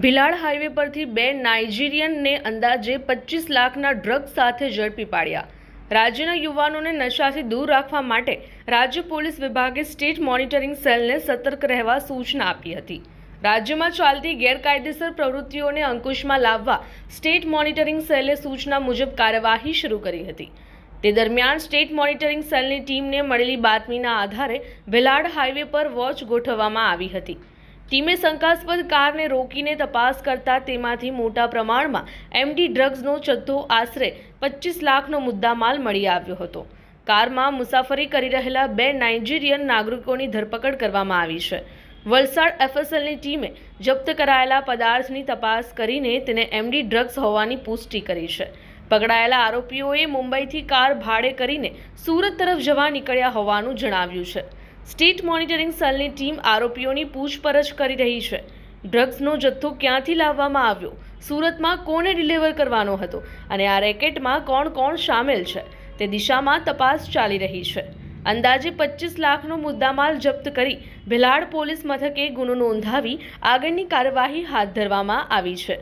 Bhilad highway પરથી બે નાઇજીરિયનને અંદાજે 25 લાખના ડ્રગ્સ સાથે ઝડપી પાડ્યા. રાજ્યના યુવાનોને નશાથી દૂર રાખવા માટે રાજ્ય પોલીસ વિભાગે સ્ટેટ મોનિટરિંગ સેલને સતર્ક રહેવા સૂચના આપી હતી. રાજ્યમાં ચાલતી ગેરકાયદેસર પ્રવૃત્તિઓને અંકુશમાં લાવવા સ્ટેટ મોનિટરિંગ સેલે સૂચના મુજબ કાર્યવાહી શરૂ કરી હતી. તે દરમિયાન સ્ટેટ મોનિટરિંગ સેલની ટીમને મળેલી બાતમીના આધારે ભિલાડ હાઈવે પર વોચ ગોઠવવામાં આવી હતી. ટીમે શંકાસ્પદ કારને રોકીને તપાસ કરતા તેમાંથી મોટા પ્રમાણમાં એમડી ડ્રગ્સનો જથ્થો આશરે 25 લાખનો મુદ્દામાલ મળી આવ્યો હતો. કારમાં મુસાફરી કરી રહેલા બે નાઇજીરિયન નાગરિકોની ધરપકડ કરવામાં આવી છે. વલસાડ એફએસએલની ટીમે જપ્ત કરાયેલા પદાર્થની તપાસ કરીને તેને એમડી ડ્રગ્સ હોવાની પુષ્ટિ કરી છે. પકડાયેલા આરોપીઓએ મુંબઈથી કાર ભાડે કરીને સુરત તરફ જવા નીકળ્યા હોવાનું જણાવ્યું છે. સ્ટેટ મોનિટરિંગ સેલની ટીમ આરોપીઓની પૂછપરછ કરી રહી છે. ડ્રગ્સનો જથ્થો ક્યાંથી લાવવામાં આવ્યો, સુરતમાં કોને ડિલિવર કરવાનો હતો અને આ રેકેટમાં કોણ કોણ સામેલ છે તે દિશામાં તપાસ ચાલી રહી છે. અંદાજે 25 લાખનો મુદ્દામાલ જપ્ત કરી ભિલાડ પોલીસ મથકે ગુનો નોંધાવી આગળની કાર્યવાહી હાથ ધરવામાં આવી છે.